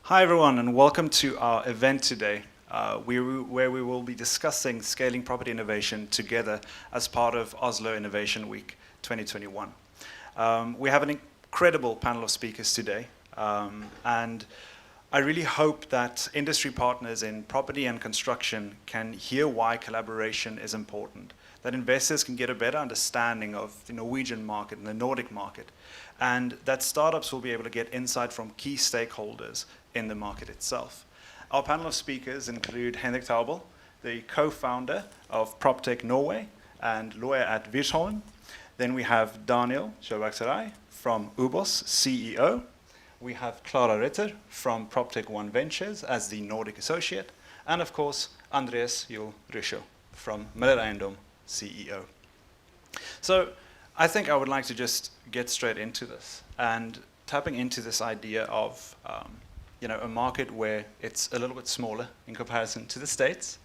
Hi everyone, and welcome to our event today, where we will be discussing scaling property innovation together as part of Oslo Innovation Week 2021. We have an incredible panel of speakers today, and I really hope that industry partners in property and construction can hear why collaboration is important, that investors can get a better understanding of the Norwegian market and the Nordic market, and that startups will be able to get insight from key stakeholders in the market itself. Our panel of speakers include Henrik Taubel, the co-founder of PropTech Norway and lawyer at Wiersholm. Then we have Daniel Sjøberg from Ubos, CEO. We have Clara Ritter from PropTech One Ventures as the Nordic associate. And of course, Andreas Juhl Rysjo from Møller Eiendom, CEO. So I think I would like to just get straight into this and tapping into this idea of a market where it's a little bit smaller in comparison to the States.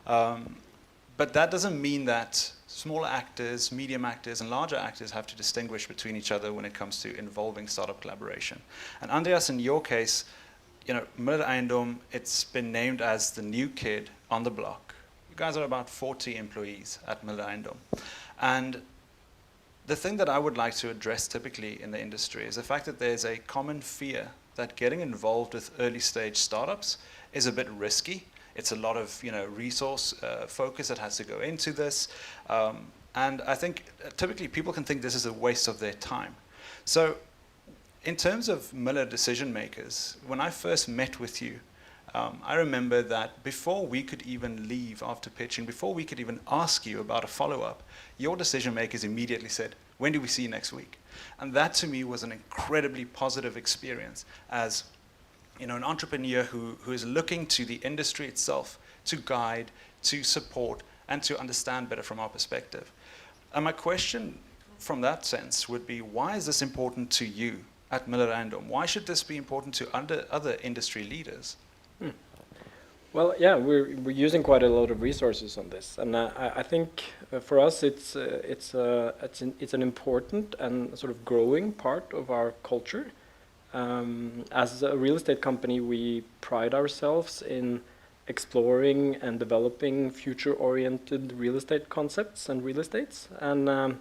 But that doesn't mean that smaller actors, medium actors, and larger actors have to distinguish between each other when it comes to involving startup collaboration. And Andreas, in your case, Møller Eiendom, it's been named as the new kid on the block. You guys are about 40 employees at Møller Eiendom. And the thing that I would like to address typically in the industry is the fact that there's a common fear that getting involved with early stage startups is a bit risky. It's a lot of resource focus that has to go into this. And I think typically people can think this is a waste of their time. So in terms of Møller decision makers, when I first met with you, I remember that before we could even leave after pitching, before we could even ask you about a follow-up, your decision makers immediately said, "When do we see you next week?" And that to me was an incredibly positive experience as an entrepreneur who is looking to the industry itself to guide, to support, and to understand better from our perspective. And my question from that sense would be, why is this important to you at Møller Eiendom? Why should this be important to other industry leaders? Well, yeah, we're using quite a lot of resources on this, and I think for us it's an important and sort of growing part of our culture. As a real estate company, we pride ourselves in exploring and developing future-oriented real estate concepts and real estates, and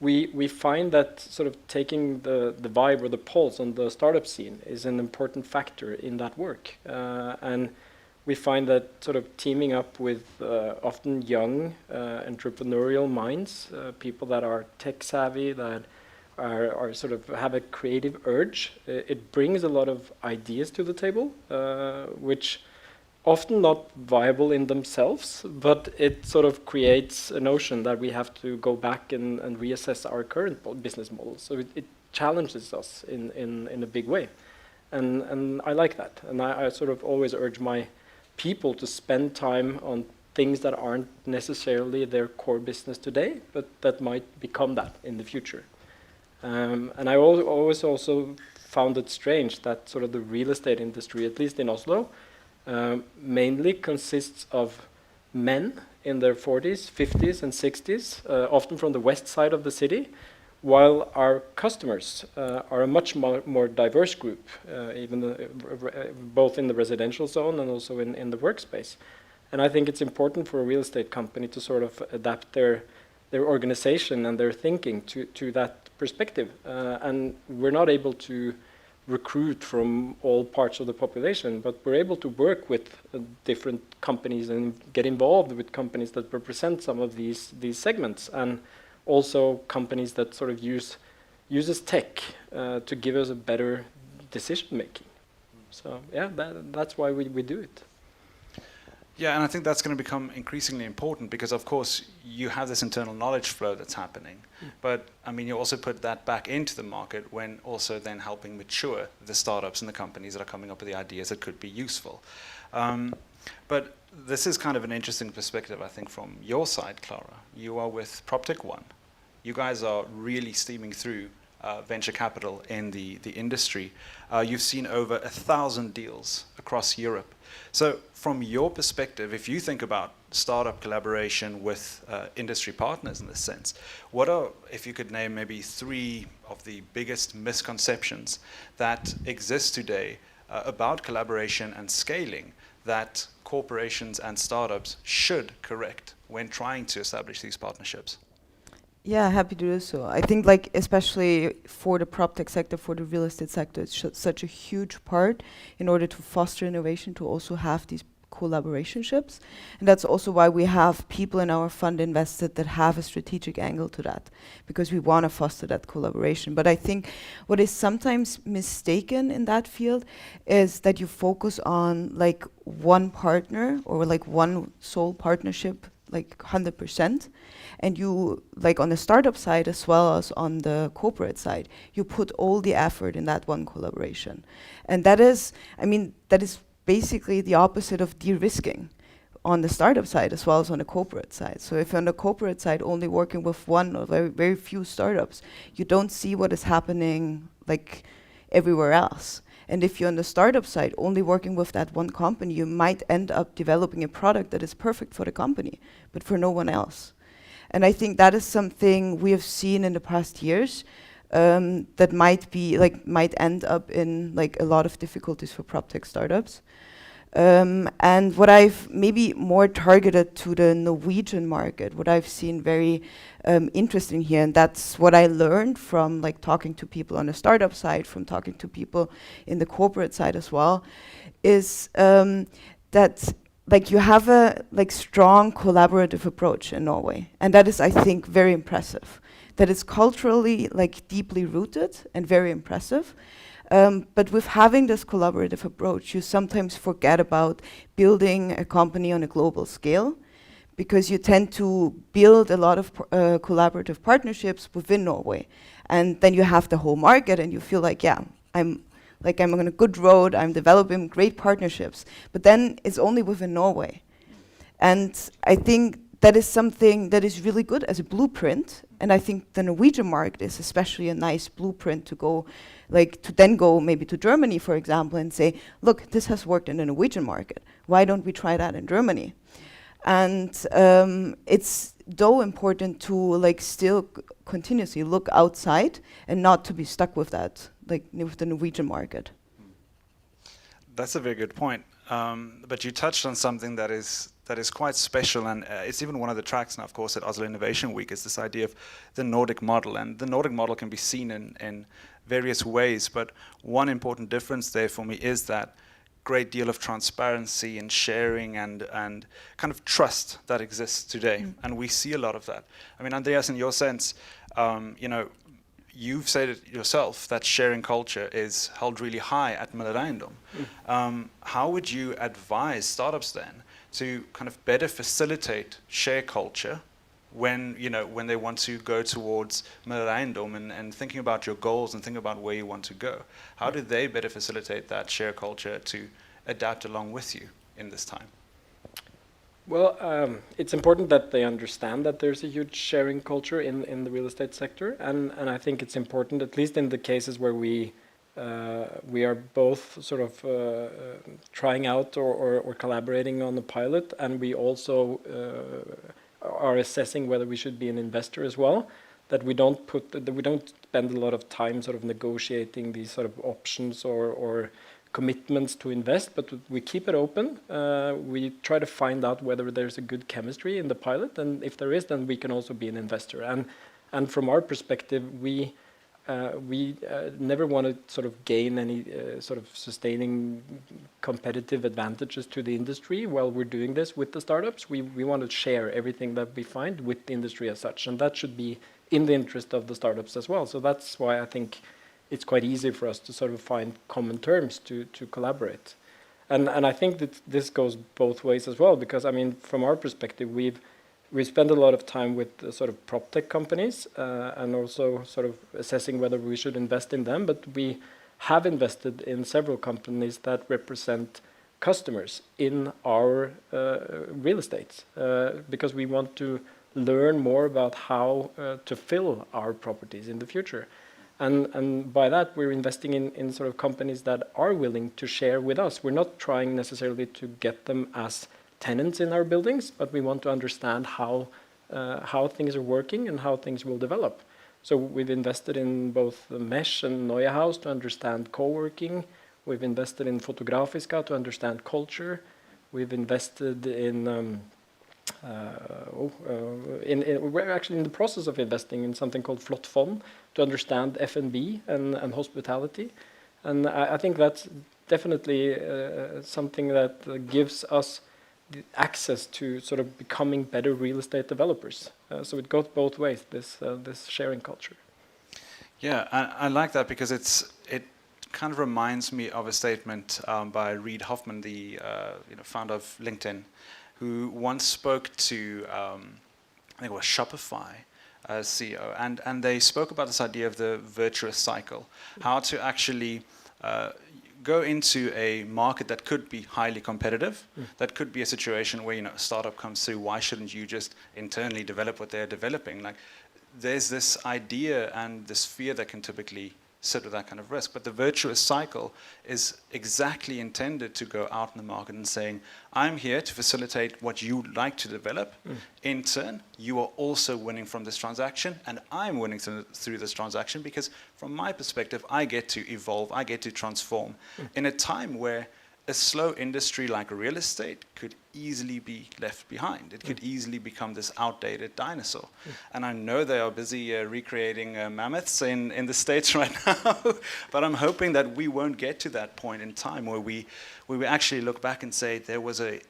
we find that sort of taking the vibe or the pulse on the startup scene is an important factor in that work, and we find that sort of teaming up with often young entrepreneurial minds, people that are tech savvy, that are sort of have a creative urge, it brings a lot of ideas to the table, which often not viable in themselves, but it sort of creates a notion that we have to go back and reassess our current business model. So it challenges us in a big way, and I like that, and I sort of always urge my people to spend time on things that aren't necessarily their core business today, but that might become that in the future. And I always also found it strange that sort of the real estate industry, at least in Oslo, mainly consists of men in their 40s, 50s, and 60s, often from the west side of the city, while our customers are a much more diverse group, both in the residential zone and also in the workspace. And I think it's important for a real estate company to sort of adapt their organization and their thinking to that perspective. And we're not able to recruit from all parts of the population, but we're able to work with different companies and get involved with companies that represent some of these segments, and also companies that sort of uses tech to give us a better decision making. So yeah, that's why we do it. Yeah, and I think that's going to become increasingly important because, of course, you have this internal knowledge flow that's happening. But, I mean, you also put that back into the market when also then helping mature the startups and the companies that are coming up with the ideas that could be useful. But this is kind of an interesting perspective, I think, from your side, Clara. You are with PropTech One. You guys are really steaming through venture capital in the industry. You've seen over 1,000 deals across Europe. So from your perspective, if you think about startup collaboration with industry partners in this sense, what are, if you could name maybe 3 of the biggest misconceptions that exist today about collaboration and scaling that corporations and startups should correct when trying to establish these partnerships? Yeah, happy to do so. I think, like, especially for the PropTech sector, for the real estate sector, it's such a huge part in order to foster innovation, to also have these collaborationships. And that's also why we have people in our fund invested that have a strategic angle to that, because we want to foster that collaboration. But I think what is sometimes mistaken in that field is that you focus on like one partner or like one sole partnership, like 100%. And you, like on the startup side as well as on the corporate side, you put all the effort in that one collaboration. And that is, I mean, that is basically the opposite of de-risking on the startup side as well as on the corporate side. So if you're on the corporate side only working with one or very, very few startups, you don't see what is happening like everywhere else. And if you're on the startup side only working with that one company, you might end up developing a product that is perfect for the company, but for no one else. And I think that is something we have seen in the past years that might end up in like a lot of difficulties for PropTech startups. And what I've maybe more targeted to the Norwegian market, what I've seen very interesting here, and that's what I learned from like talking to people on the startup side, from talking to people in the corporate side as well, is that like you have a like strong collaborative approach in Norway, and that is, I think, very impressive. That is culturally like deeply rooted and very impressive. But with having this collaborative approach, you sometimes forget about building a company on a global scale, because you tend to build a lot of collaborative partnerships within Norway, and then you have the whole market, and you feel like, yeah, I'm on a good road, I'm developing great partnerships, but then it's only within Norway. And I think that is something that is really good as a blueprint, and I think the Norwegian market is especially a nice blueprint to go, like to then go maybe to Germany, for example, and say, look, this has worked in the Norwegian market, why don't we try that in Germany? And it's though important to like still continuously look outside and not to be stuck with that, like with the Norwegian market. That's a very good point. But you touched on something that is quite special, and it's even one of the tracks now, of course, at Oslo Innovation Week, is this idea of the Nordic model. And the Nordic model can be seen in various ways, but one important difference there for me is that great deal of transparency and sharing and kind of trust that exists today. And we see a lot of that. I mean, Andreas, in your sense, you've said it yourself that sharing culture is held really high at Møller Eiendom. How would you advise startups then to kind of better facilitate share culture when they want to go towards Møller Eiendom and thinking about your goals and thinking about where you want to go? How do they better facilitate that share culture to adapt along with you in this time? Well, it's important that they understand that there's a huge sharing culture in the real estate sector, and I think it's important, at least in the cases where we are both sort of trying out or collaborating on the pilot, and we also are assessing whether we should be an investor as well, that we don't spend a lot of time sort of negotiating these sort of options or commitments to invest, but we keep it open. We try to find out whether there's a good chemistry in the pilot, and if there is, then we can also be an investor. And from our perspective, we never want to sort of gain any sort of sustaining competitive advantages to the industry while we're doing this with the startups. We want to share everything that we find with the industry as such, and that should be in the interest of the startups as well. So that's why I think it's quite easy for us to sort of find common terms to collaborate. And I think that this goes both ways as well, because I mean, from our perspective, we spend a lot of time with the sort of PropTech companies and also sort of assessing whether we should invest in them, but we have invested in several companies that represent customers in our real estate because we want to learn more about how to fill our properties in the future. And by that, we're investing in sort of companies that are willing to share with us. We're not trying necessarily to get them as tenants in our buildings, but we want to understand how things are working and how things will develop. So we've invested in both the Mesh and Neue House to understand co-working. We've invested in Fotografiska to understand culture. We've invested in we're actually in the process of investing in something called Flott Fond to understand F&B and hospitality. And I think that's definitely something that gives us the access to sort of becoming better real estate developers. So it goes both ways, this sharing culture. Yeah, I like that because it kind of reminds me of a statement by Reid Hoffman, the founder of LinkedIn, who once spoke to I think it was Shopify CEO, and they spoke about this idea of the virtuous cycle, how to actually go into a market that could be highly competitive, that could be a situation where a startup comes through. Why shouldn't you just internally develop what they're developing? Like, there's this idea and this fear that can typically sit with that kind of risk. But the virtuous cycle is exactly intended to go out in the market and saying, I'm here to facilitate what you like to develop. In turn, you are also winning from this transaction, and I'm winning through this transaction because from my perspective, I get to evolve, I get to transform. In a time where a slow industry like real estate could easily be left behind. It could easily become this outdated dinosaur. And I know they are busy recreating mammoths in the States right now, but I'm hoping that we won't get to that point in time where we actually look back and say there was a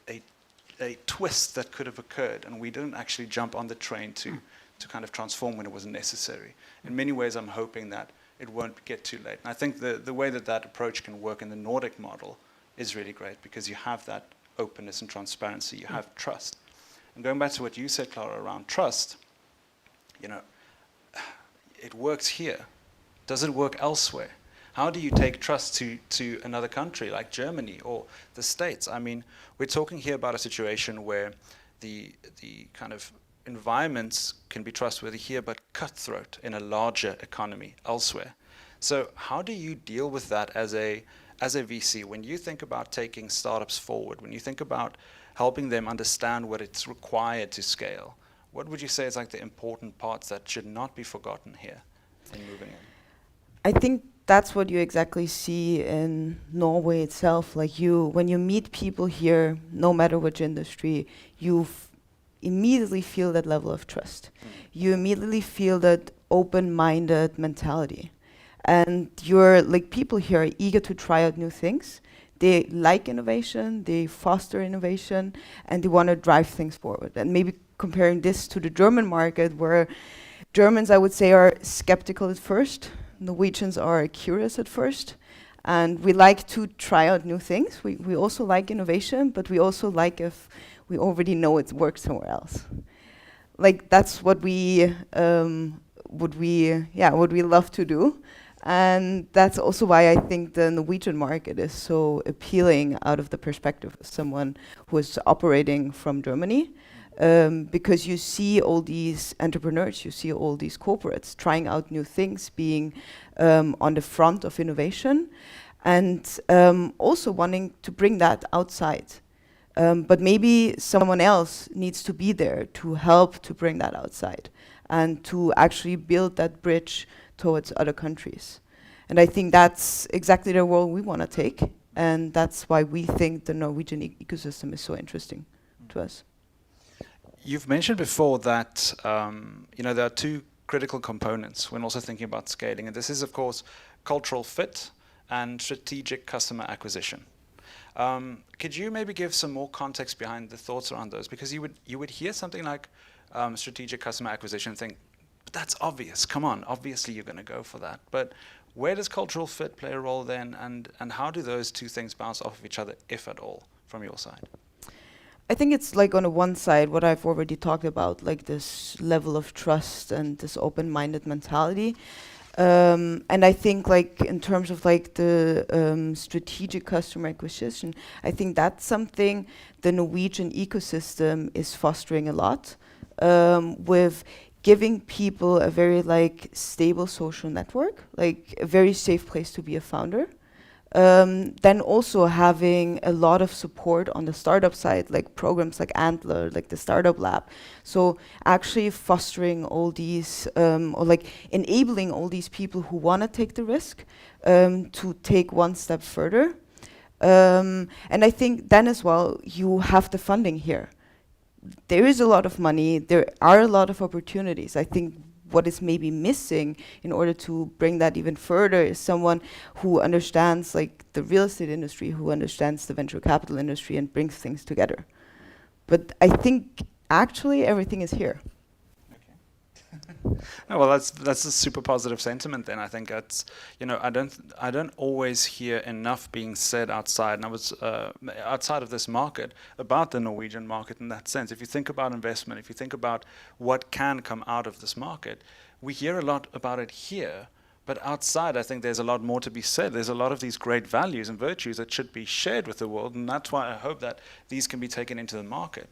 twist that could have occurred, and we didn't actually jump on the train to kind of transform when it was necessary. In many ways, I'm hoping that it won't get too late. And I think the way that approach can work in the Nordic model is really great because you have that openness and transparency, you have trust. And going back to what you said, Clara, around trust, it works here. Does it work elsewhere? How do you take trust to another country like Germany or the States? I mean, we're talking here about a situation where the kind of environments can be trustworthy here, but cutthroat in a larger economy elsewhere. So how do you deal with that as a VC, when you think about taking startups forward, when you think about helping them understand what it's required to scale, what would you say is like the important parts that should not be forgotten here in moving in? I think that's what you exactly see in Norway itself. Like when you meet people here, no matter which industry, you immediately feel that level of trust. You immediately feel that open-minded mentality. And people here are eager to try out new things. They like innovation, they foster innovation, and they want to drive things forward. And maybe comparing this to the German market, where Germans, I would say, are skeptical at first. Norwegians are curious at first. And we like to try out new things. We also like innovation, but we also like if we already know it works somewhere else. Like, that's what we love to do. And that's also why I think the Norwegian market is so appealing out of the perspective of someone who is operating from Germany, because you see all these entrepreneurs, you see all these corporates trying out new things, being on the front of innovation, and also wanting to bring that outside. But maybe someone else needs to be there to help to bring that outside and to actually build that bridge towards other countries. And I think that's exactly the role we want to take, and that's why we think the Norwegian ecosystem is so interesting to us. You've mentioned before that there are two critical components when also thinking about scaling, and this is, of course, cultural fit and strategic customer acquisition. Could you maybe give some more context behind the thoughts around those? Because you would hear something like strategic customer acquisition and think, but that's obvious. Come on, obviously you're going to go for that. But where does cultural fit play a role then, and how do those two things bounce off of each other, if at all, from your side? I think it's like on the one side, what I've already talked about, like this level of trust and this open-minded mentality. And I think like in terms of like the strategic customer acquisition, I think that's something the Norwegian ecosystem is fostering a lot, with giving people a very like stable social network, like a very safe place to be a founder. Then also having a lot of support on the startup side, like programs like Antler, like the Startup Lab. So actually fostering all these, or like enabling all these people who want to take the risk to take one step further. And I think then as well, you have the funding here. There is a lot of money, there are a lot of opportunities. I think what is maybe missing in order to bring that even further is someone who understands like the real estate industry, who understands the venture capital industry and brings things together. But I think actually everything is here. Oh, well, that's a super positive sentiment. Then I think that's, you know, I don't always hear enough being said outside, and I was outside of this market about the Norwegian market in that sense. If you think about investment, if you think about what can come out of this market, we hear a lot about it here. But outside, I think there's a lot more to be said. There's a lot of these great values and virtues that should be shared with the world, and that's why I hope that these can be taken into the market.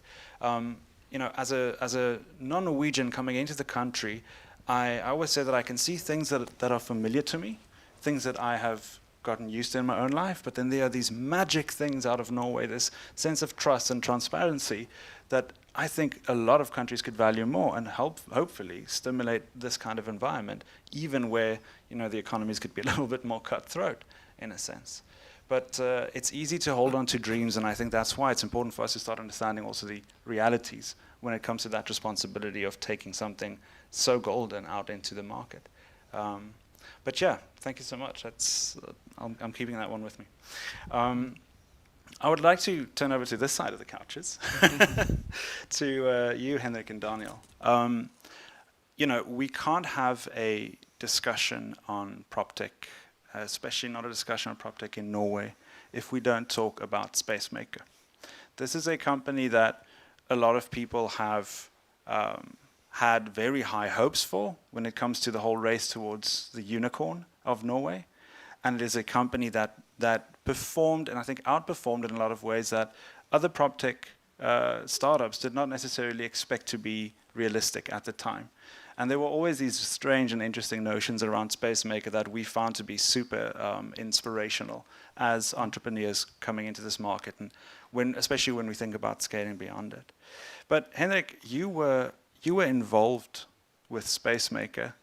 You know, as a non-Norwegian coming into the country, I always say that I can see things that are familiar to me, things that I have gotten used to in my own life, but then there are these magic things out of Norway, this sense of trust and transparency that I think a lot of countries could value more and hopefully stimulate this kind of environment, even where, you know, the economies could be a little bit more cutthroat in a sense. But it's easy to hold on to dreams, and I think that's why it's important for us to start understanding also the realities when it comes to that responsibility of taking something so golden out into the market. But yeah, thank you so much. That's I'm keeping that one with me. I would like to turn over to this side of the couches, to you, Henrik and Daniel. You know, we can't have a discussion on PropTech, especially not a discussion on PropTech in Norway, if we don't talk about Spacemaker. This is a company that a lot of people have had very high hopes for when it comes to the whole race towards the unicorn of Norway. And it is a company that performed, and I think outperformed in a lot of ways that other PropTech startups did not necessarily expect to be realistic at the time. And there were always these strange and interesting notions around Spacemaker that we found to be super inspirational as entrepreneurs coming into this market, and especially when we think about scaling beyond it. But Henrik, you were involved with Spacemaker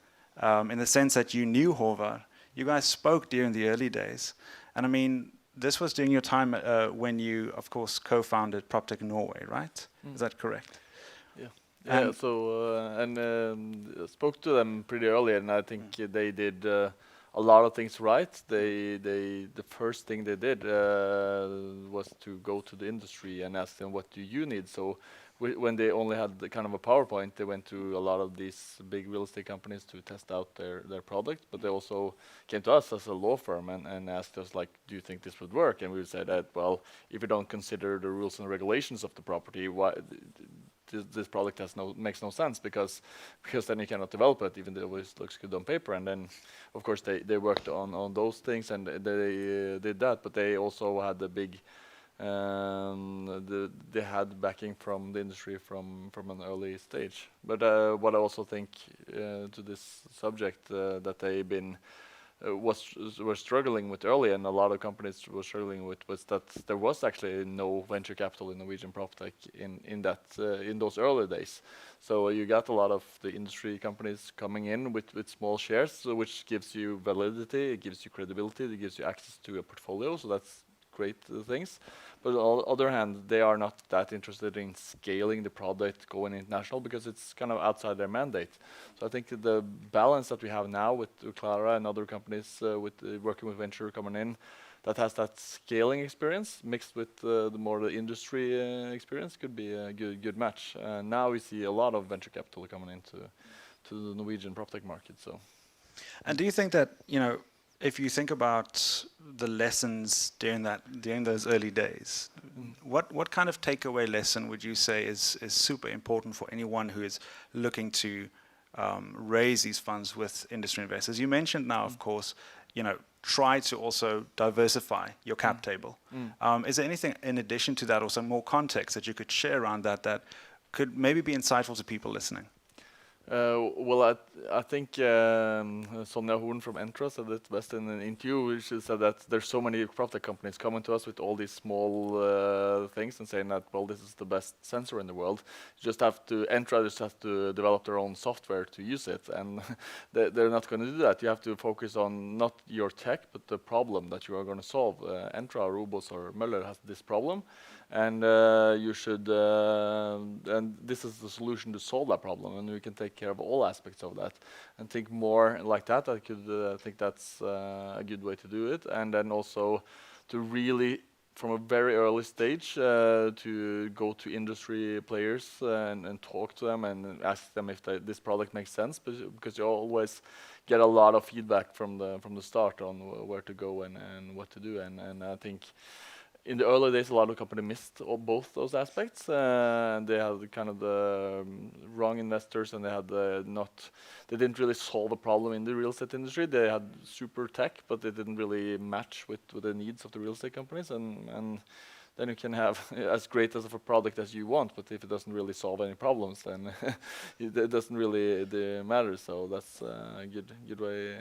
in the sense that you knew Håvard. You guys spoke during the early days. And I mean, this was during your time when you, of course, co-founded PropTech Norway, right? Is that correct? Yeah, so spoke to them pretty early, and I think they did a lot of things right. The first thing they did was to go to the industry and ask them, what do you need? So when they only had the kind of a PowerPoint, they went to a lot of these big real estate companies to test out their product, but they also came to us as a law firm and asked us, like, do you think this would work? And we would say that, well, if you don't consider the rules and regulations of the property, why this product makes no sense, because then you cannot develop it, even though it always looks good on paper. And then, of course, they worked on those things, and they did that, but they also had the big they had backing from the industry from an early stage. But what I also think to this subject that they've been were struggling with early, and a lot of companies were struggling with, was that there was actually no venture capital in Norwegian PropTech in those early days. So you got a lot of the industry companies coming in with small shares, so which gives you validity, it gives you credibility, it gives you access to a portfolio. So that's great things. But on the other hand, they are not that interested in scaling the product, going international, because it's kind of outside their mandate. So I think the balance that we have now with Clara and other companies working with venture coming in, that has that scaling experience mixed with the industry experience, could be a good match. Now we see a lot of venture capital coming into the Norwegian PropTech market. So, and do you think that, you know, if you think about the lessons during those early days, what kind of takeaway lesson would you say is super important for anyone who is looking to raise these funds with industry investors? You mentioned now, of course, you know, try to also diversify your cap table. Is there anything in addition to that, or some more context that you could share around that could maybe be insightful to people listening? Well, I think Sonja Horn from Entra said it best in an interview. She said that there's so many PropTech companies coming to us with all these small things and saying that, well, this is the best sensor in the world. Entra just have to develop their own software to use it, and they're not going to do that. You have to focus on not your tech, but the problem that you are going to solve. Entra, or Ubos, or Möller has this problem, and you should, and this is the solution to solve that problem, and we can take care of all aspects of that and think more like that. I think that's a good way to do it, and then also to really, from a very early stage, to go to industry players and talk to them and ask them if this product makes sense, because you always get a lot of feedback from the start on where to go and what to do, and I think in the early days, a lot of companies missed both those aspects. They had kind of the wrong investors, and they didn't really solve a problem in the real estate industry. They had super tech, but they didn't really match with the needs of the real estate companies. And then you can have as great as of a product as you want, but if it doesn't really solve any problems, then it doesn't really matter. So that's a good way.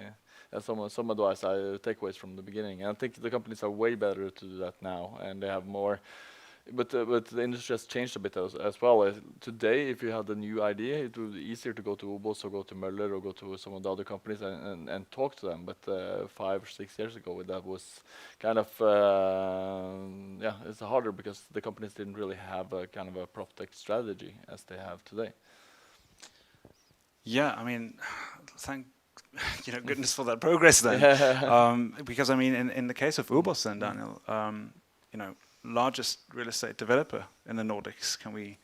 Some advice, takeaways from the beginning. And I think the companies are way better to do that now, and they have more. But the industry has changed a bit as well. Today, if you had a new idea, it would be easier to go to Ubos or go to Möller or go to some of the other companies and talk to them. But 5 or 6 years ago, that was kind of it's harder because the companies didn't really have a kind of a PropTech strategy as they have today. Yeah, I mean, thank goodness for that progress then. Because I mean, in the case of Ubos then, Daniel, largest real estate developer in the Nordics. Can we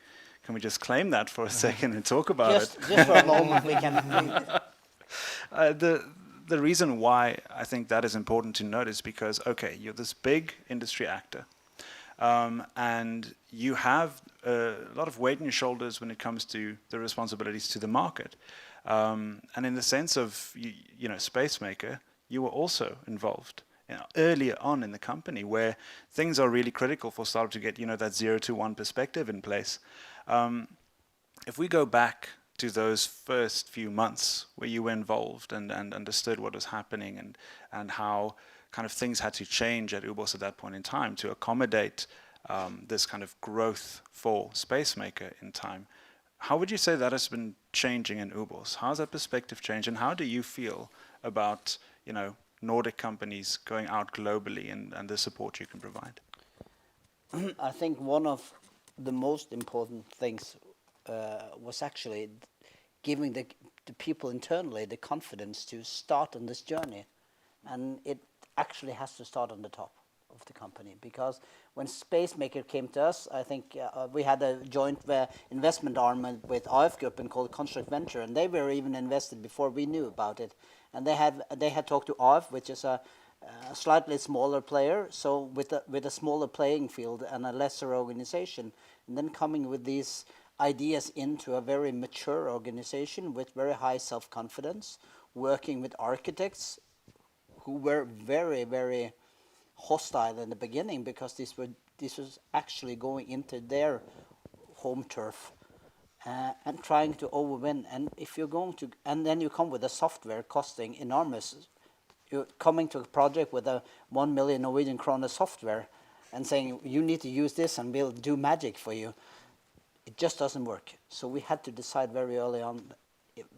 just claim that for a second and talk about it? Just for a moment, we can. The reason why I think that is important to note is because, okay, you're this big industry actor, and you have a lot of weight on your shoulders when it comes to the responsibilities to the market. And in the sense of, Spacemaker, you were also involved earlier on in the company where things are really critical for startup to get, that 0 to 1 perspective in place. If we go back to those first few months where you were involved and understood what was happening and how kind of things had to change at Ubos at that point in time to accommodate this kind of growth for Spacemaker in time, how would you say that has been changing in Ubos? How's that perspective changed, and how do you feel about, Nordic companies going out globally and the support you can provide? I think one of the most important things was actually giving the people internally the confidence to start on this journey, and it actually has to start on the top of the company, because when Spacemaker came to us, I think we had a joint investment arm with AF Group called Construct Venture, and they were even invested before we knew about it. And they had talked to AF, which is a slightly smaller player, so with a smaller playing field and a lesser organization, and then coming with these ideas into a very mature organization with very high self-confidence, working with architects who were very, very hostile in the beginning, because this was actually going into their home turf, and trying to overwin. And if you're going to, and then you come with a software costing enormous. You're coming to a project with a 1 million Norwegian kroner software, and saying you need to use this and we'll do magic for you. It just doesn't work. So we had to decide very early on.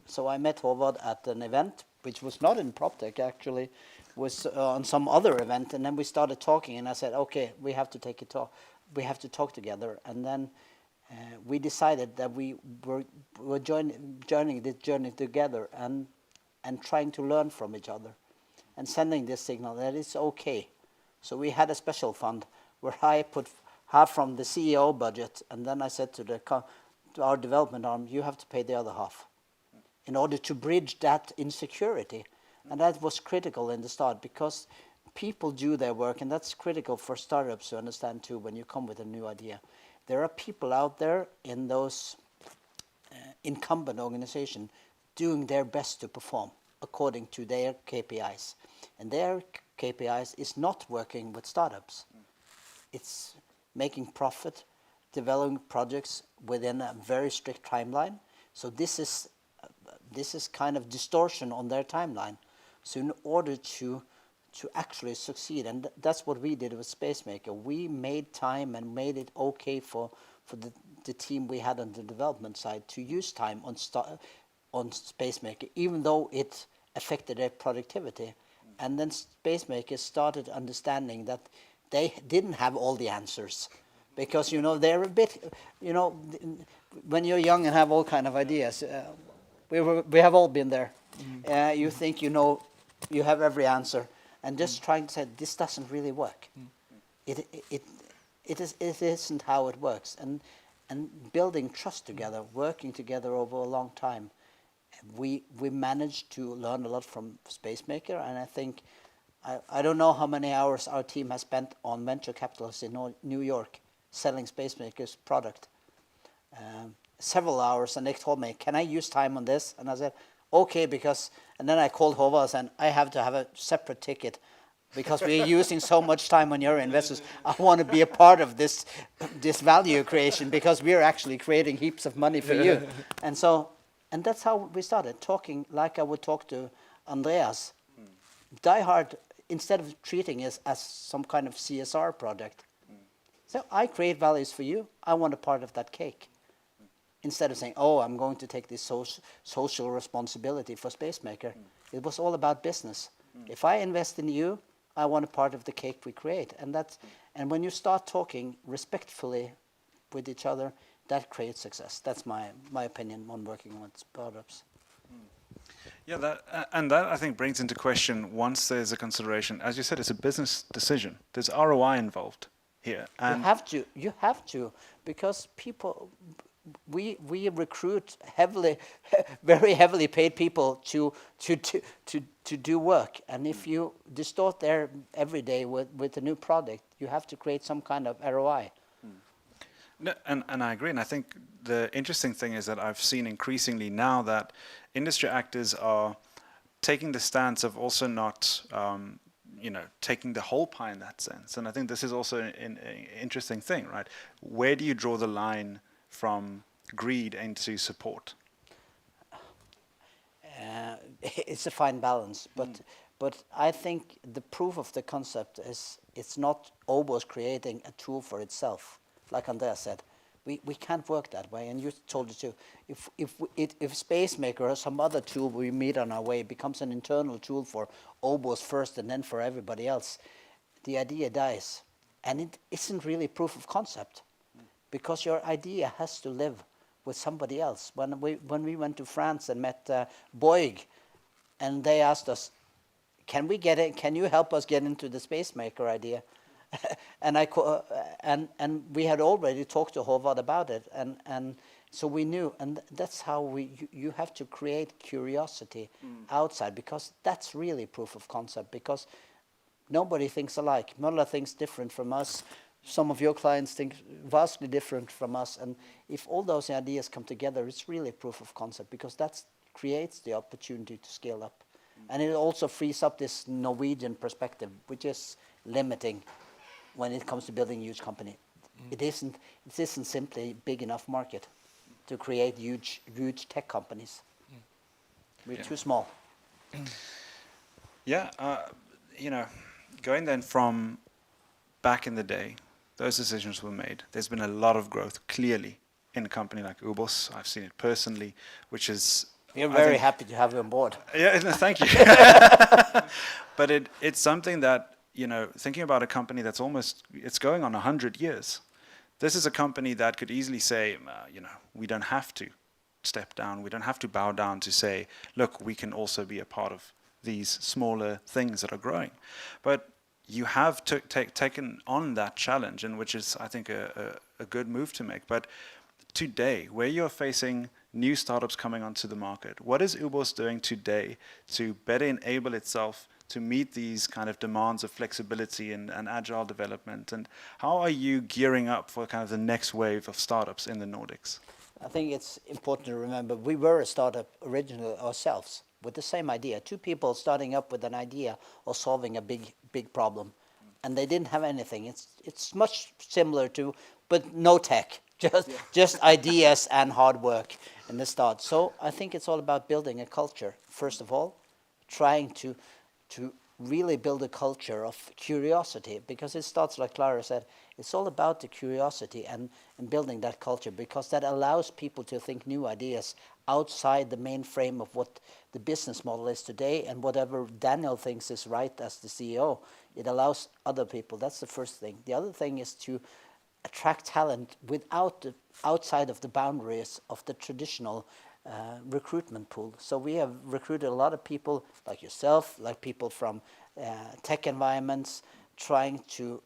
So I met Håvard at an event, which was not in PropTech actually, was on some other event, and then we started talking, and I said, okay, we have to talk together. And then we decided that we were joining this journey together and trying to learn from each other and sending this signal that it's okay. So we had a special fund where I put half from the CEO budget, and then I said to our development arm, you have to pay the other half in order to bridge that insecurity. And that was critical in the start, because people do their work, and that's critical for startups to understand too when you come with a new idea. There are people out there in those incumbent organizations doing their best to perform according to their KPIs. And their KPIs is not working with startups. It's making profit, developing projects within a very strict timeline. So this is this is kind of distortion on their timeline. So in order to actually succeed, and that's what we did with Spacemaker. We made time and made it okay for the team we had on the development side to use time on Spacemaker, even though it affected their productivity. And then Spacemaker started understanding that they didn't have all the answers, because they're a bit, when you're young and have all kind of ideas, we have all been there. You think you have every answer, and just trying to say this doesn't really work. It isn't how it works, and building trust together, working together over a long time. We managed to learn a lot from Spacemaker, and I think I don't know how many hours our team has spent on venture capitalists in New York selling Spacemaker's product. Several hours, and they told me, "Can I use time on this?" And I said, "Okay," and then I called Håvard and said, "I have to have a separate ticket because we're using so much time on your investors. I want to be a part of this value creation because we're actually creating heaps of money for you." And that's how we started talking, like I would talk to Andreas. Die Hard, instead of treating it as some kind of CSR project. So I create values for you. I want a part of that cake. Instead of saying, "Oh, I'm going to take this social responsibility for Spacemaker." It was all about business. If I invest in you, I want a part of the cake we create. And when you start talking respectfully with each other, that creates success. That's my opinion on working with startups. Yeah, that I think brings into question, once there's a consideration, as you said, it's a business decision. There's ROI involved here. And you have to, because people, we recruit very heavily paid people to do work, and if you distort their every day with a new product, you have to create some kind of ROI. No, and I agree, and I think the interesting thing is that I've seen increasingly now that industry actors are taking the stance of also not, taking the whole pie in that sense. And I think this is also an interesting thing, right? Where do you draw the line from greed into support? It's a fine balance, but I think the proof of the concept is it's not always creating a tool for itself. Like Andreas said, we can't work that way, and you told it too. If Spacemaker or some other tool we meet on our way becomes an internal tool for Obos first and then for everybody else, the idea dies, and it isn't really proof of concept, because your idea has to live with somebody else. When we went to France and met Bouygues, and they asked us, "Can we get it? Can you help us get into the Spacemaker idea?" and we had already talked to Håvard about it, and so we knew, and that's how you have to create curiosity outside, because that's really proof of concept, because nobody thinks alike. Möller thinks different from us. Some of your clients think vastly different from us, and if all those ideas come together, it's really proof of concept, because that creates the opportunity to scale up. And it also frees up this Norwegian perspective, which is limiting when it comes to building a huge company. It isn't simply a big enough market to create huge tech companies. We're too small. Yeah, going then from back in the day, those decisions were made. There's been a lot of growth, clearly, in a company like Ubos. I've seen it personally, which is... We're very happy to have you on board. Yeah, no, thank you. But it's something that, thinking about a company that's it's going on 100 years. This is a company that could easily say, we don't have to step down. We don't have to bow down to say, look, we can also be a part of these smaller things that are growing. But you have taken on that challenge, and which is, I think, a good move to make. But today, where you're facing new startups coming onto the market, what is Ubos doing today to better enable itself to meet these kind of demands of flexibility and agile development? And how are you gearing up for kind of the next wave of startups in the Nordics? I think it's important to remember we were a startup originally ourselves with the same idea. Two people starting up with an idea of solving a big problem, and they didn't have anything. It's much similar to, but no tech. just ideas and hard work in the start. So I think it's all about building a culture, first of all, trying to really build a culture of curiosity, because it starts, like Clara said, it's all about the curiosity and building that culture, because that allows people to think new ideas outside the main frame of what the business model is today, and whatever Daniel thinks is right as the CEO, it allows other people. That's the first thing. The other thing is to attract talent outside of the boundaries of the traditional recruitment pool. So we have recruited a lot of people like yourself, like people from tech environments, trying to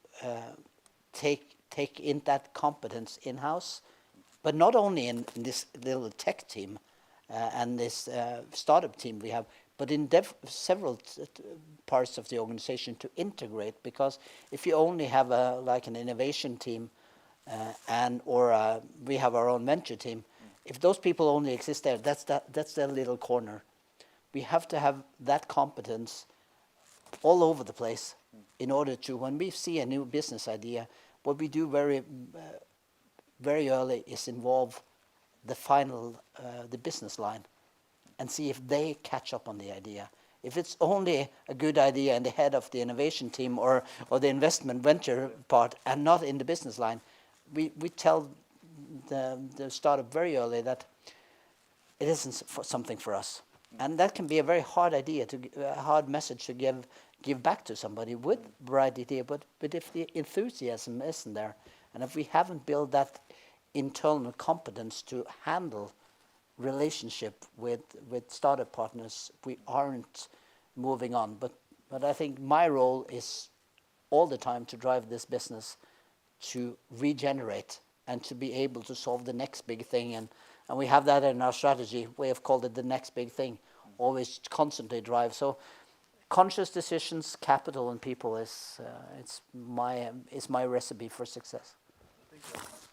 take in that competence in-house, but not only in this little tech team and this startup team we have, but in several parts of the organization to integrate. Because if you only have like an innovation team or we have our own venture team, if those people only exist there, that's their little corner. We have to have that competence all over the place in order to, when we see a new business idea, what we do very early is involve the business line and see if they catch up on the idea. If it's only a good idea in the head of the innovation team or the investment venture part and not in the business line, we tell the startup very early that it isn't something for us. And that can be a very hard idea, a hard message to give back to somebody with the right idea, but if the enthusiasm isn't there, and if we haven't built that internal competence to handle relationship with startup partners, we aren't moving on. But I think my role is all the time to drive this business to regenerate and to be able to solve the next big thing. And we have that in our strategy. We have called it the next big thing, always constantly drive. So conscious decisions, capital, and people is my recipe for success.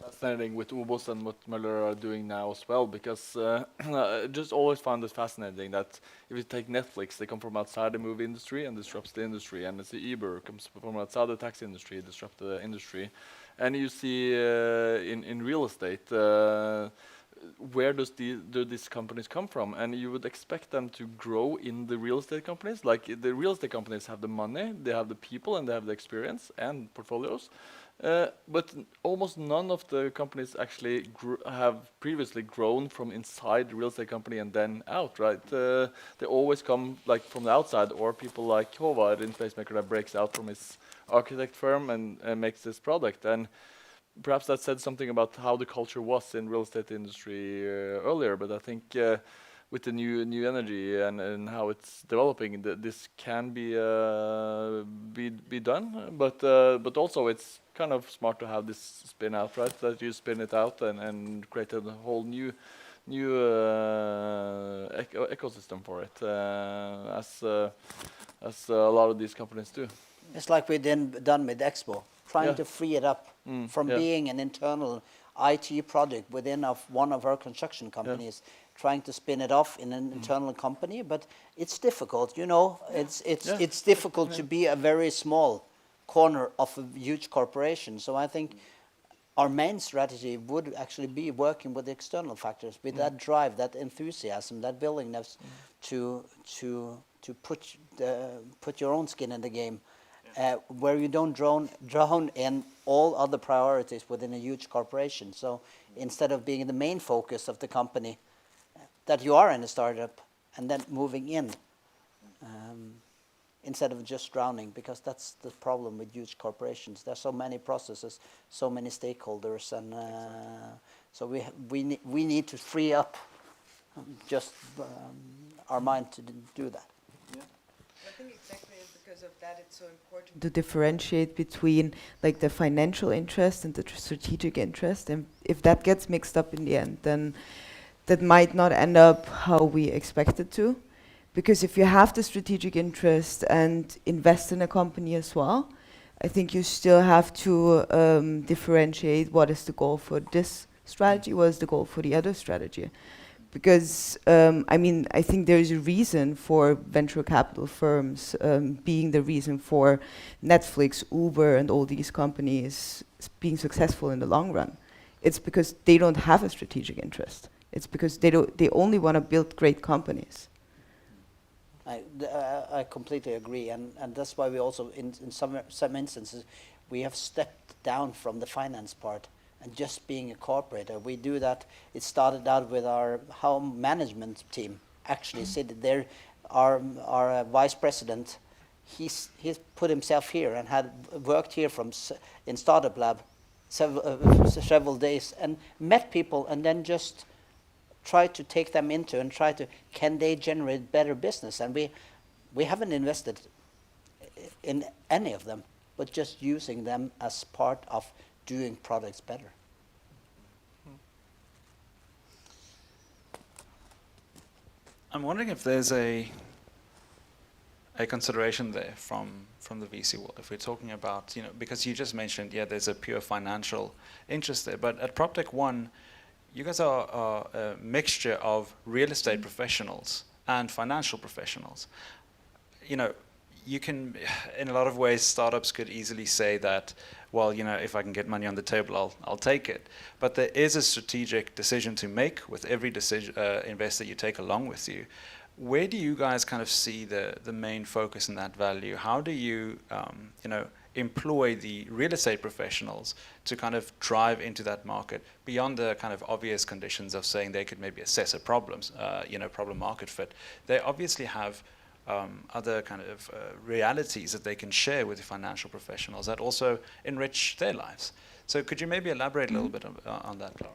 Fascinating with Ubos and what Møller are doing now as well, because I just always found it fascinating that if you take Netflix, they come from outside the movie industry and disrupts the industry, and it's the Uber comes from outside the taxi industry, disrupt the industry, and you see in real estate, where do these companies come from? And you would expect them to grow in the real estate companies. Like the real estate companies have the money, they have the people, and they have the experience and portfolios. But almost none of the companies actually have previously grown from inside the real estate company and then out, right? They always come like from the outside, or people like Håvard in Spacemaker that breaks out from his architect firm and makes this product. And perhaps that said something about how the culture was in real estate industry earlier, but I think with the new energy and how it's developing, this can be done. But also it's kind of smart to have this spin out, right? That you spin it out and create a whole new ecosystem for it, as a lot of these companies do. It's like we done with Expo, trying to free it up from being an internal IT project within one of our construction companies, trying to spin it off in an internal company. But it's difficult, you know. It's difficult to be a very small corner of a huge corporation. So I think our main strategy would actually be working with external factors, with that drive, that enthusiasm, that willingness to put your own skin in the game. Where you don't drown in all other priorities within a huge corporation. So instead of being the main focus of the company, that you are in a startup and then moving in, instead of just drowning, because that's the problem with huge corporations. There's so many processes, so many stakeholders, and so we need to free up just our mind to do that. I think exactly because of that it's so important to differentiate between like the financial interest and the strategic interest, and if that gets mixed up in the end, then that might not end up how we expect it to. Because if you have the strategic interest and invest in a company as well, I think you still have to differentiate what is the goal for this strategy, what is the goal for the other strategy. Because, I mean, I think there is a reason for venture capital firms being the reason for Netflix, Uber, and all these companies being successful in the long run. it's because they don't have a strategic interest. It's because they only want to build great companies. I completely agree, and that's why we also, in some instances, we have stepped down from the finance part and just being a corporator. We do that. It started out with our home management team. Actually, said there, our vice president, he's put himself here and had worked here in Startup Lab several days and met people, and then just try to take them into and can they generate better business? And we haven't invested in any of them, but just using them as part of doing products better. I'm wondering if there's a consideration there from the VC world, if we're talking about, because you just mentioned, there's a pure financial interest there, but at PropTech One, you guys are a mixture of real estate professionals and financial professionals. You can, in a lot of ways, startups could easily say that, well, if I can get money on the table, I'll take it. But there is a strategic decision to make with every investor you take along with you. Where do you guys kind of see the main focus in that value? How do you, employ the real estate professionals to kind of drive into that market beyond the kind of obvious conditions of saying they could maybe assess a problem market fit? They obviously have other kind of realities that they can share with the financial professionals that also enrich their lives. So could you maybe elaborate a little bit on that, Clara?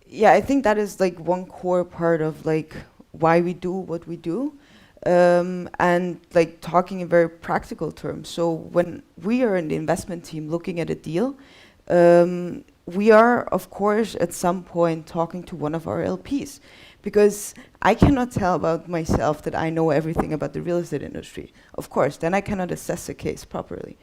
Yeah, I think that is like one core part of like why we do what we do, and like talking in very practical terms. So when we are in the investment team looking at a deal, we are of course at some point talking to one of our LPs, because I cannot tell about myself that I know everything about the real estate industry. Of course, then I cannot assess a case properly.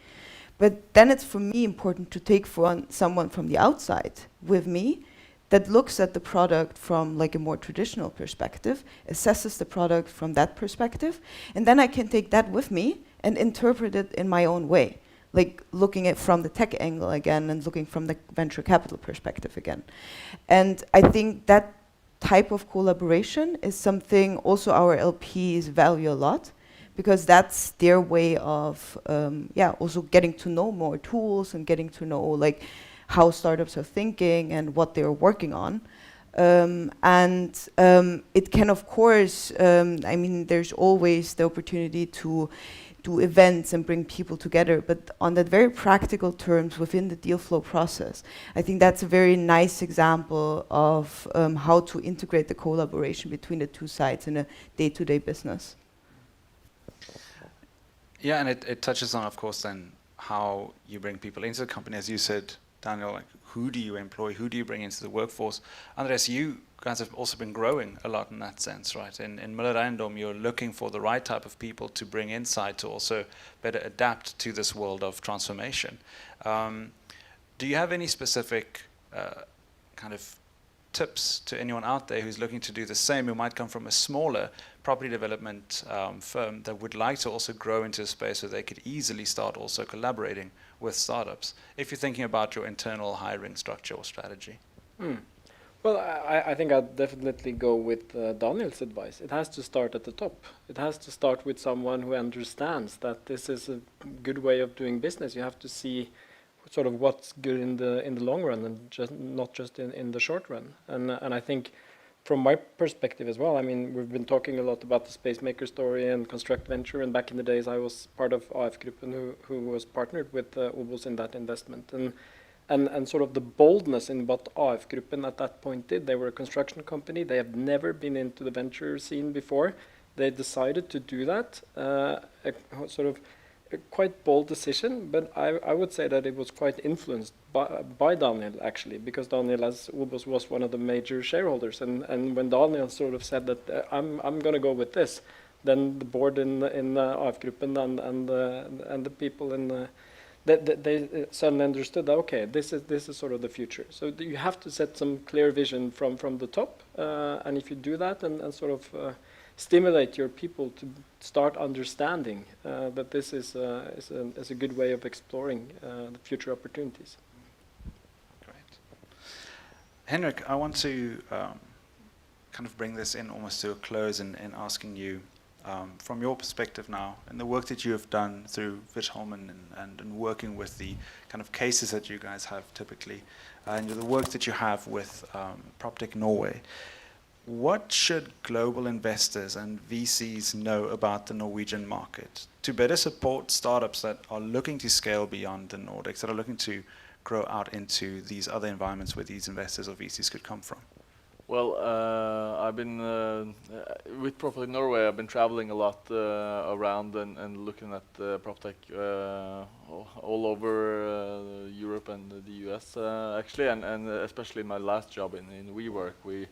But then it's for me important to take someone from the outside with me that looks at the product from like a more traditional perspective, assesses the product from that perspective, and then I can take that with me and interpret it in my own way, like looking at from the tech angle again and looking from the venture capital perspective again. And I think that type of collaboration is something also our LPs value a lot, because that's their way of also getting to know more tools and getting to know like how startups are thinking and what they're working on. It can of course, there's always the opportunity to do events and bring people together, but on that very practical terms within the deal flow process, I think that's a very nice example of how to integrate the collaboration between the two sides in a day-to-day business. Yeah, and it touches on, of course, then how you bring people into the company. As you said, Daniel, like, who do you employ? Who do you bring into the workforce? Andreas, you guys have also been growing a lot in that sense, right? In Møller Eiendom, you're looking for the right type of people to bring inside to also better adapt to this world of transformation. Do you have any specific kind of tips to anyone out there who's looking to do the same, who might come from a smaller property development firm that would like to also grow into a space where they could easily start also collaborating with startups, if you're thinking about your internal hiring structure or strategy? Well, I think I'd definitely go with Daniel's advice. It has to start at the top. It has to start with someone who understands that this is a good way of doing business. You have to see sort of what's good in the long run and not just in the short run. And I think from my perspective as well, I mean, we've been talking a lot about the Spacemaker story and Construct Venture, and back in the days I was part of AF Gruppen who was partnered with Obos in that investment. And sort of the boldness in what AF Gruppen at that point did. They were a construction company. They have never been into the venture scene before. They decided to do that, sort of a quite bold decision, but I would say that it was quite influenced by Daniel, actually, because Daniel, as Obos, was one of the major shareholders. And when Daniel sort of said that I'm going to go with this, then the board in AF Gruppen and the people in they suddenly understood that, okay, this is sort of the future. So you have to set some clear vision from the top, and if you do that and sort of stimulate your people to start understanding that this is a good way of exploring the future opportunities. Great. Henrik, I want to kind of bring this in almost to a close and asking you, from your perspective now, and the work that you have done through Vishholmen and working with the kind of cases that you guys have typically, and the work that you have with PropTech Norway, what should global investors and VCs know about the Norwegian market to better support startups that are looking to scale beyond the Nordics, that are looking to grow out into these other environments where these investors or VCs could come from? Well, I've been with PropTech Norway. I've been traveling a lot around and looking at PropTech all over Europe and the US actually, and especially in my last job in WeWork, we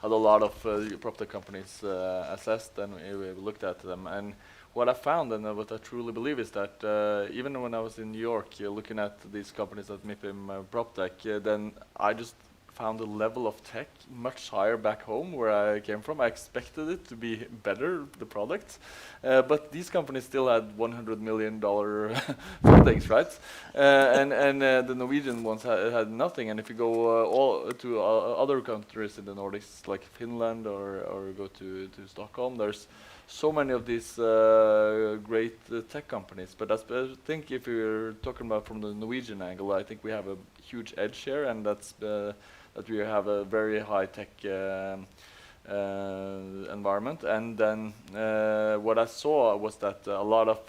had a lot of PropTech companies assessed, and we looked at them. And what I found, and what I truly believe, is that even when I was in New York looking at these companies that MIPIM PropTech, then I just found the level of tech much higher back home where I came from. I expected it to be better, the product, but these companies still had $100 million fundings, right? And the Norwegian ones had nothing. And if you go all to other countries in the Nordics, like Finland or go to Stockholm, there's so many of these great tech companies. But I think if you're talking about from the Norwegian angle, I think we have a huge edge here, and that's that we have a very high-tech environment. And then what I saw was that a lot of,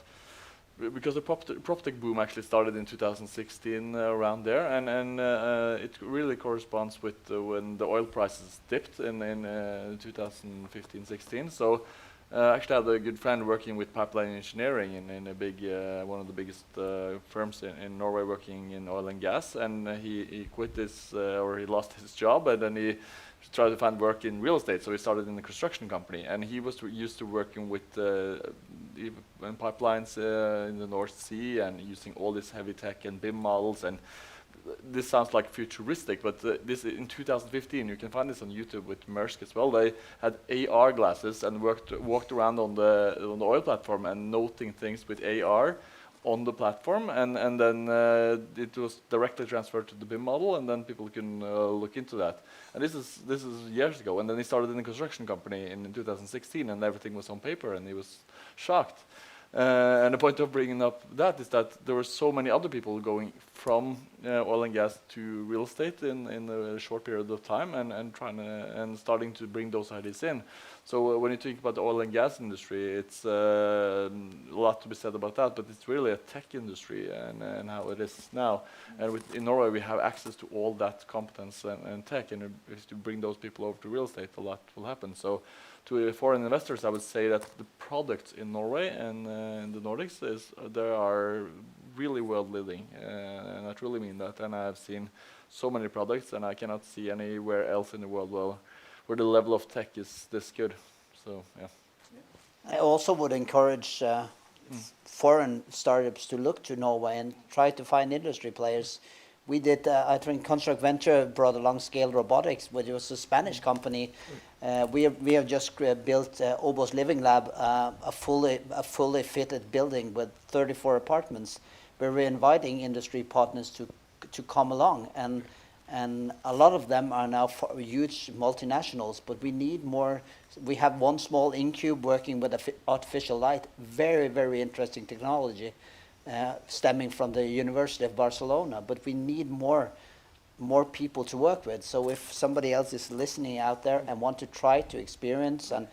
because the PropTech boom actually started in 2016 around there, and it really corresponds with when the oil prices dipped in 2015-16. So actually, I had a good friend working with pipeline engineering in a big, one of the biggest firms in Norway, working in oil and gas. And he quit this, or he lost his job, and then he tried to find work in real estate. So he started in a construction company, and he was used to working with pipelines in the North Sea and using all this heavy tech and BIM models. And this sounds like futuristic, but this in 2015, you can find this on YouTube with Maersk as well. They had AR glasses and walked around on the oil platform and noting things with AR on the platform, and then it was directly transferred to the BIM model, and then people can look into that. And this is years ago. And then he started in a construction company in 2016, and everything was on paper, and he was shocked. And the point of bringing up that is that there were so many other people going from oil and gas to real estate in a short period of time, and starting to bring those ideas in. So when you think about the oil and gas industry, it's a lot to be said about that, but it's really a tech industry and how it is now. And in Norway, we have access to all that competence and tech, and if you bring those people over to real estate, a lot will happen. So to foreign investors, I would say that the products in Norway and in the Nordics they are really world-leading, and I truly mean that. And I have seen so many products, and I cannot see anywhere else in the world where the level of tech is this good. So yeah. I also would encourage foreign startups to look to Norway and try to find industry players. We did, I think Construct Venture brought along Scale Robotics, which was a Spanish company. We have just built Obo's Living Lab, a fully fitted building with 34 apartments, where we're inviting industry partners to come along. And a lot of them are now huge multinationals, but we need more. We have one small Incube working with artificial light, very, very interesting technology. Stemming from the University of Barcelona, but we need more people to work with. So if somebody else is listening out there and want to try to experience and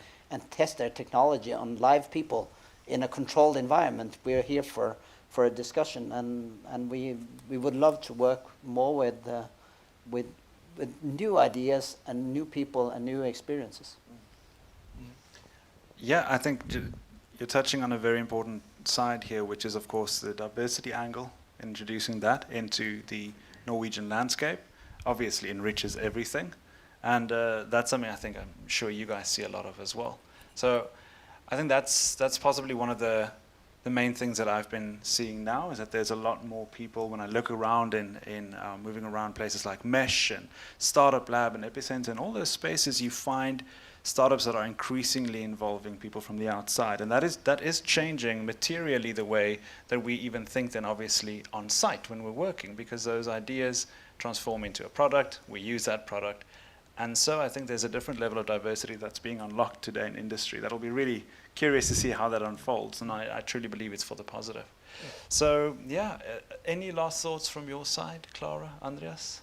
test their technology on live people in a controlled environment, we're here for a discussion, and we would love to work more with new ideas and new people and new experiences. Yeah, I think you're touching on a very important side here, which is, of course, the diversity angle. Introducing that into the Norwegian landscape obviously enriches everything, and that's something I think I'm sure you guys see a lot of as well. So I think that's possibly one of the main things that I've been seeing now, is that there's a lot more people. When I look around in moving around places like Mesh and Startup Lab and Epicenter and all those spaces, you find startups that are increasingly involving people from the outside, and that is changing materially the way that we even think then obviously on site when we're working, because those ideas transform into a product, we use that product. And so I think there's a different level of diversity that's being unlocked today in industry. That'll be really curious to see how that unfolds, and I truly believe it's for the positive. So yeah, any last thoughts from your side, Clara, Andreas?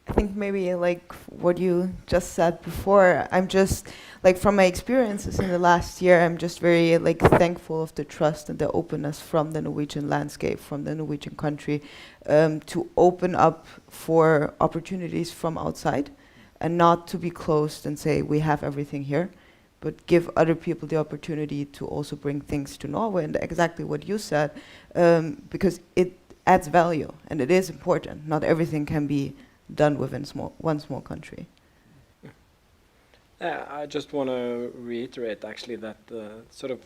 I think maybe like what you just said before, I'm just like from my experiences in the last year, I'm just very like thankful of the trust and the openness from the Norwegian landscape, from the Norwegian country, to open up for opportunities from outside and not to be closed and say we have everything here, but give other people the opportunity to also bring things to Norway, and exactly what you said, because it adds value and it is important. Not everything can be done within one small country. I just want to reiterate actually that sort of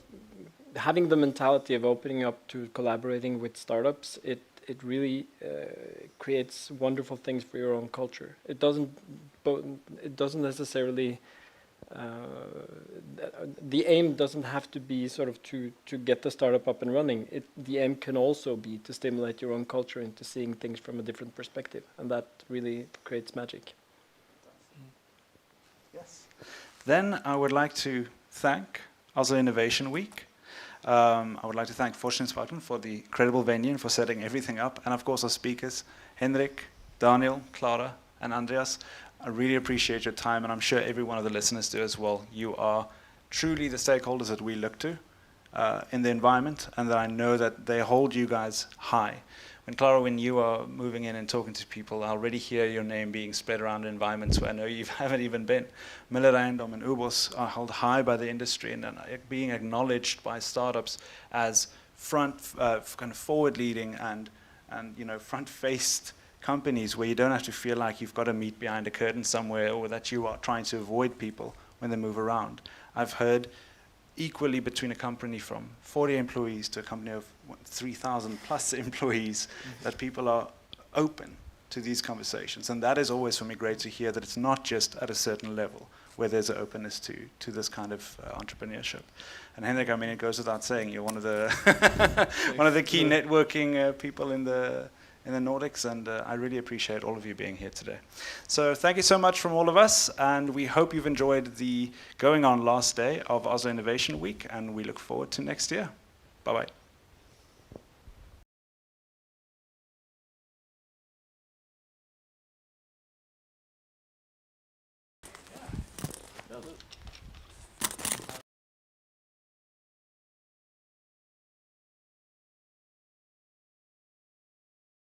having the mentality of opening up to collaborating with startups, it really creates wonderful things for your own culture. It doesn't necessarily the aim doesn't have to be sort of to get the startup up and running. The aim can also be to stimulate your own culture into seeing things from a different perspective, and that really creates magic. Yes. Then I would like to thank Oslo Innovation Week. I would like to thank Forskningsparken for the incredible venue and for setting everything up, and of course our speakers, Henrik, Daniel, Clara, and Andreas. I really appreciate your time, and I'm sure every one of the listeners do as well. You are truly the stakeholders that we look to in the environment, and that I know that they hold you guys high. Clara, when you are moving in and talking to people, I already hear your name being spread around environments where I know you haven't even been. Miller Eiendom and Ubos are held high by the industry and being acknowledged by startups as kind of forward-leading and front-faced companies where you don't have to feel like you've got to meet behind a curtain somewhere or that you are trying to avoid people when they move around. I've heard equally between a company from 40 employees to a company of 3,000 plus employees that people are open to these conversations. And that is always for me great to hear that it's not just at a certain level where there's an openness to this kind of entrepreneurship. And Henrik, I mean, it goes without saying, you're one of the one of the key networking people in the Nordics, and I really appreciate all of you being here today. So thank you so much from all of us, and we hope you've enjoyed the going on last day of Oslo Innovation Week, and we look forward to next year. Bye-bye.